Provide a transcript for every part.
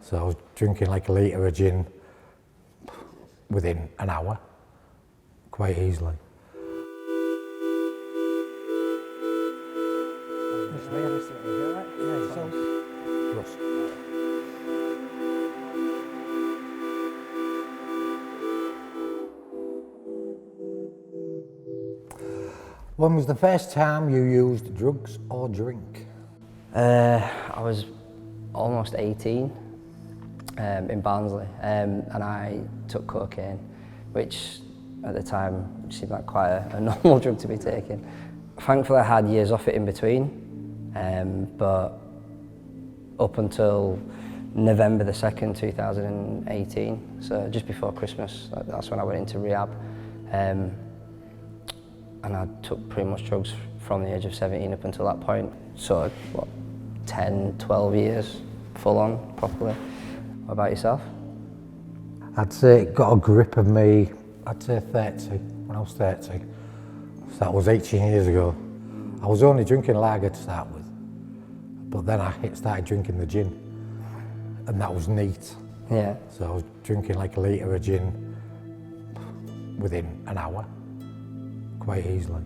So I was drinking like a litre of gin within an hour, quite easily. When was the first time you used drugs or drink? I was almost 18 in Barnsley, and I took cocaine, which at the time seemed like quite a normal drug to be taking. Thankfully I had years off it in between, but up until November the 2nd, 2018, so just before Christmas, that's when I went into rehab. And I took pretty much drugs from the age of 17 up until that point. So, what, 10, 12 years full on, properly. What about yourself? I'd say it got a grip of me, I'd say 30, when I was 30. So that was 18 years ago. I was only drinking lager to start with, but then I started drinking the gin, and that was neat. Yeah. So I was drinking like a litre of gin within an hour, quite easily.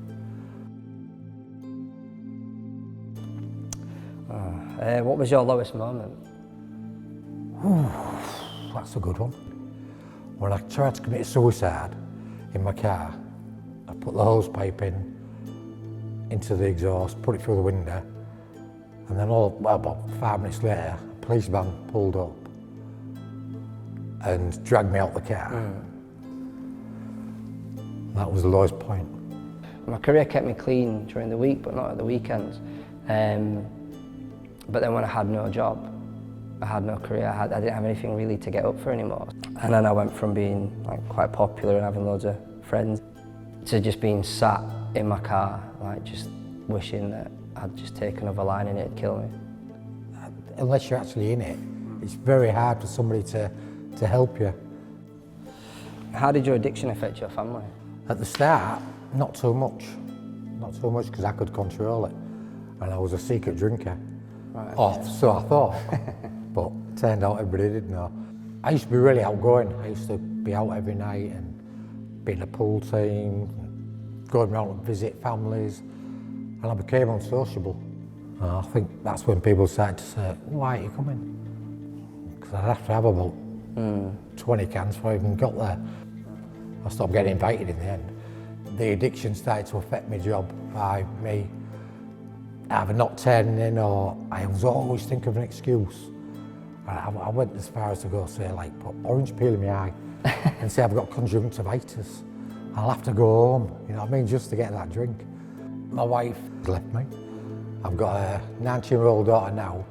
What was your lowest moment? That's a good one. When I tried to commit suicide in my car, I put the hose pipe into the exhaust, put it through the window, and then about 5 minutes later, a police van pulled up and dragged me out the car. That was the lowest point. My career kept me clean during the week, but not at the weekends. But then when I had no job, I had no career, I didn't have anything really to get up for anymore. And then I went from being like quite popular and having loads of friends to just being sat in my car, like just wishing that I'd just take another line and it'd kill me. Unless you're actually in it, it's very hard for somebody to help you. How did your addiction affect your family? At the start, not so much. Not so much because I could control it. And I was a secret drinker. Right. Oh, so I thought. But it turned out everybody did know. I used to be really outgoing. I used to be out every night and be in a pool team, and going around and visit families. And I became unsociable. I think that's when people started to say, why are you coming? Because I'd have to have about 20 cans before I even got there. I stopped getting invited in the end. The addiction started to affect my job by me either not turning in, or I was always thinking of an excuse. I went as far as to go say, like, put orange peel in my eye and say I've got conjunctivitis. I'll have to go home, you know what I mean, just to get that drink. My wife left me. I've got a 19-year-old daughter now,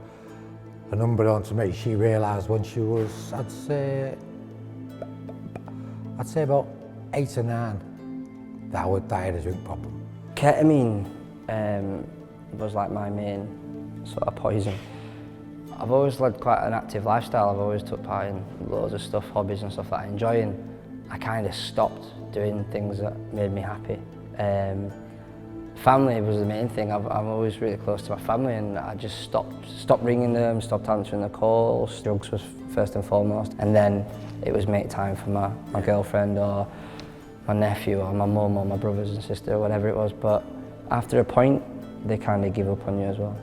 and unbeknownst to me, she realised when she was, I'd say about 8 or 9, that I had a drink problem. Ketamine was like my main sort of poison. I've always led quite an active lifestyle. I've always took part in loads of stuff, hobbies and stuff that I enjoy, and I kind of stopped doing things that made me happy. Family was the main thing. I'm always really close to my family, and I just stopped ringing them, stopped answering the calls. Drugs was first and foremost, and then it was make time for my girlfriend or my nephew or my mum or my brothers and sister or whatever it was. But after a point, they kind of give up on you as well.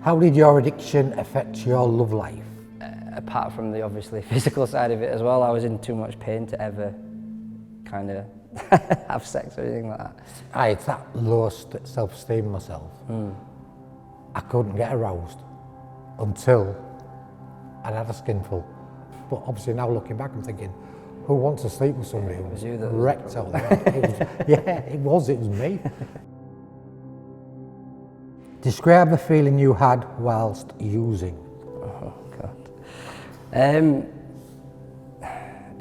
How did your addiction affect your love life? Apart from the obviously physical side of it as well, I was in too much pain to ever kind of have sex or anything like that. I had that low self-esteem myself. I couldn't get aroused until I'd had a skinful. But obviously now looking back, I'm thinking, who wants to sleep with somebody who was wrecked out there? It was me. Describe the feeling you had whilst using. Oh God.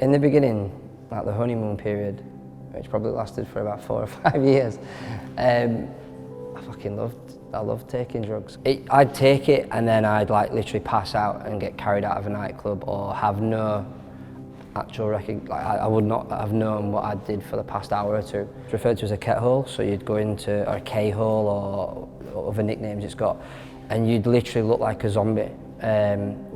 In the beginning, like the honeymoon period, which probably lasted for about 4 or 5 years, I loved taking drugs. I'd take it and then I'd like literally pass out and get carried out of a nightclub or have no actual I would not have known what I did for the past hour or two. It's referred to as a ket hole, so you'd go into, or a K hole or other nicknames it's got, and you'd literally look like a zombie.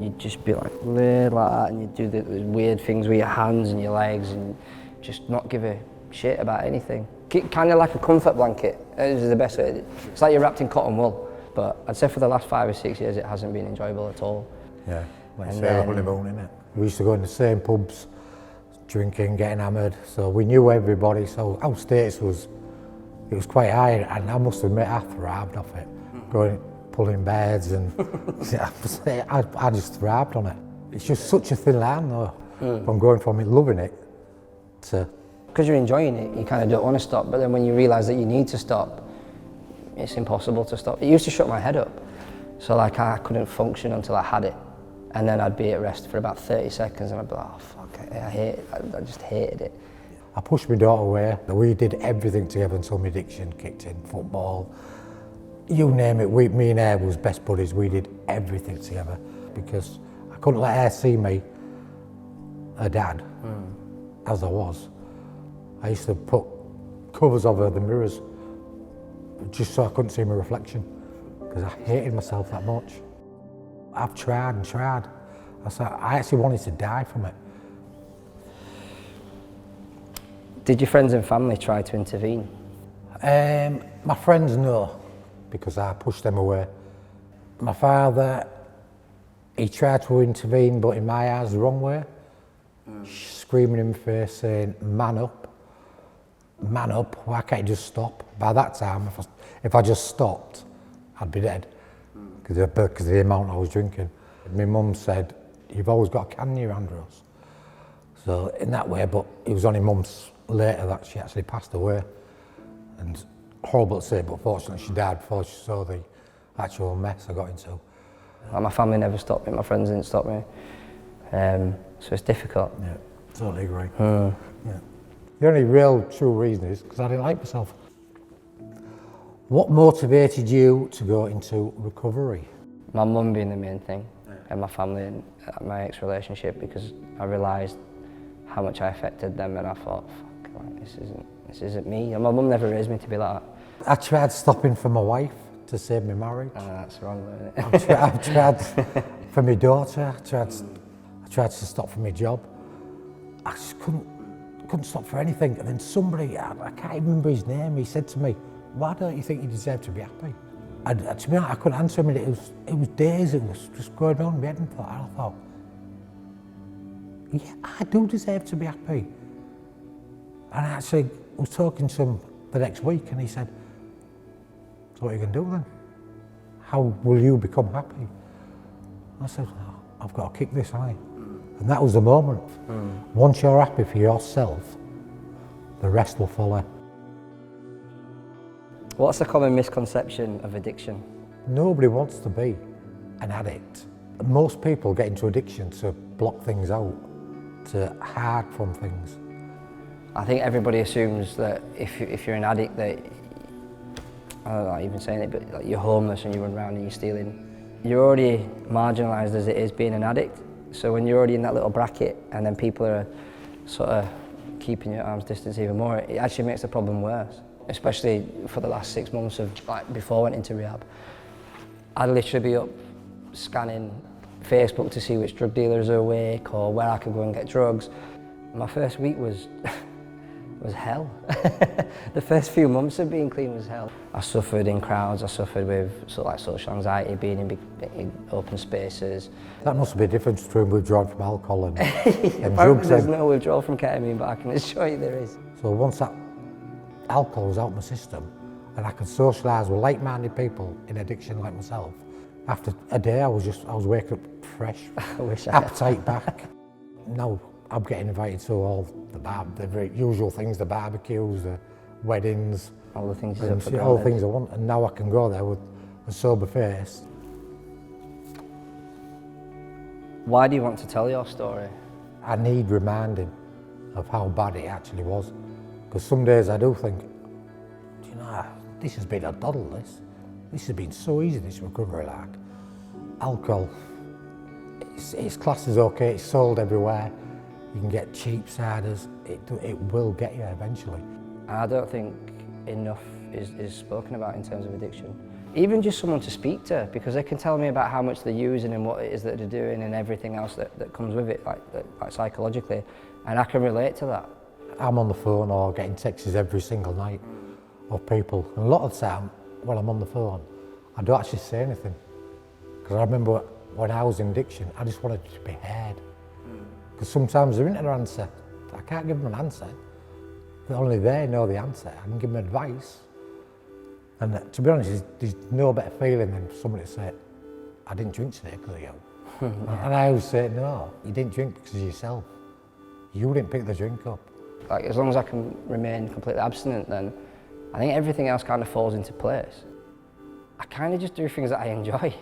you'd just be like that, and you'd do the weird things with your hands and your legs, and just not give a shit about anything. Kind of like a comfort blanket, is the best way. It's like you're wrapped in cotton wool, but I'd say for the last 5 or 6 years it hasn't been enjoyable at all. Yeah, like say the honeymoon, innit? We used to go in the same pubs, drinking, getting hammered, so we knew everybody, so our status was quite high, and I must admit I thrived off it. Going, pulling beds, and I just thrived on it. It's just such a thin line though, from going from loving it to... Because you're enjoying it, you kind of don't want to stop, but then when you realise that you need to stop, it's impossible to stop. It used to shut my head up, so like I couldn't function until I had it, and then I'd be at rest for about 30 seconds and I'd be like, oh fuck, I hate it. I just hated it. I pushed my daughter away. We did everything together until my addiction kicked in. Football, you name it. Me and her was best buddies. We did everything together because I couldn't let her see me, her dad, as I was. I used to put covers over the mirrors just so I couldn't see my reflection because I hated myself that much. I've tried and tried. I actually wanted to die from it. Did your friends and family try to intervene? My friends, no, because I pushed them away. My father, he tried to intervene, but in my eyes, the wrong way. Screaming in my face, saying, man up, why can't you just stop? By that time, if I just stopped, I'd be dead, because of the amount I was drinking. My mum said, you've always got a can in your hand, Ross. So in that way, but it was only months later that she actually passed away. And horrible to say, but fortunately she died before she saw the actual mess I got into. Like my family never stopped me, my friends didn't stop me. So it's difficult. Yeah, totally agree. Yeah. The only real true reason is because I didn't like myself. What motivated you to go into recovery? My mum being the main thing, and my family and my ex-relationship, because I realised how much I affected them, and I thought, fuck, like, this isn't me. And my mum never raised me to be like that. I tried stopping for my wife to save my marriage. That's wrong, isn't it? I've tried for my daughter. I tried to stop for my job. I just couldn't stop for anything. And then somebody, I can't even remember his name, he said to me, why don't you think you deserve to be happy? And to be honest, I couldn't answer him. It was days, it was just going on in my head, and I thought, yeah, I do deserve to be happy. And I actually was talking to him the next week, and he said, so what are you going to do then? How will you become happy? I said, oh, I've got to kick this, haven't I? And that was the moment. Once you're happy for yourself, the rest will follow. What's the common misconception of addiction? Nobody wants to be an addict. Most people get into addiction to block things out, to hide from things. I think everybody assumes that if you're an addict, that, I don't know, even saying it, but like you're homeless and you run around and you're stealing. You're already marginalised as it is being an addict. So when you're already in that little bracket and then people are sort of keeping you at arm's distance even more, it actually makes the problem worse. Especially for the last 6 months of, like, before I went into rehab. I'd literally be up scanning Facebook to see which drug dealers are awake or where I could go and get drugs. My first week was hell. The first few months of being clean was hell. I suffered in crowds, I suffered with sort of like social anxiety, being in big open spaces. That must be a difference between withdrawal from alcohol and, and drugs. drugs. There's no withdrawal from ketamine, but I can assure you there is. So once that alcohol was out of my system and I could socialise with like-minded people in addiction like myself, after a day I was waking up fresh, appetite back. Now I'm getting invited to all the very usual things, the barbecues, the weddings, all the things all the things I want, and now I can go there with a sober face. Why do you want to tell your story? I need reminding of how bad it actually was. Because some days I do think, do you know, this has been a doddle, this has been so easy, this recovery, like. Alcohol, it's classed as okay, it's sold everywhere, you can get cheap ciders, it will get you eventually. I don't think enough is spoken about in terms of addiction. even just someone to speak to, because they can tell me about how much they're using and what it is that they're doing and everything else that comes with it, like psychologically, and I can relate to that. I'm on the phone or getting texts every single night of people, and a lot of the time when I'm on the phone, I don't actually say anything. Because I remember when I was in addiction, I just wanted to be heard. Because sometimes there isn't an answer. I can't give them an answer. But only they know the answer. I can give them advice. And to be honest, there's no better feeling than somebody to say, I didn't drink today because of you. And I always say, no, you didn't drink because of yourself. You didn't pick the drink up. Like, as long as I can remain completely abstinent, then I think everything else kind of falls into place. I kind of just do things that I enjoy,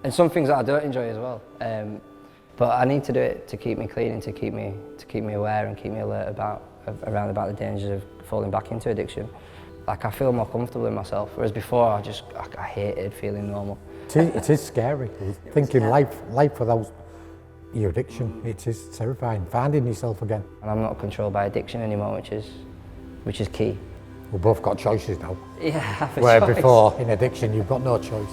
and some things that I don't enjoy as well. But I need to do it to keep me clean and to keep me aware and keep me alert around the dangers of falling back into addiction. Like, I feel more comfortable in myself, whereas before I hated feeling normal. It is scary. Thinking life without your addiction, it is terrifying. Finding yourself again. And I'm not controlled by addiction anymore, which is key. We've both got choices now. Yeah, I have a Where choice. before, in addiction, you've got no choice.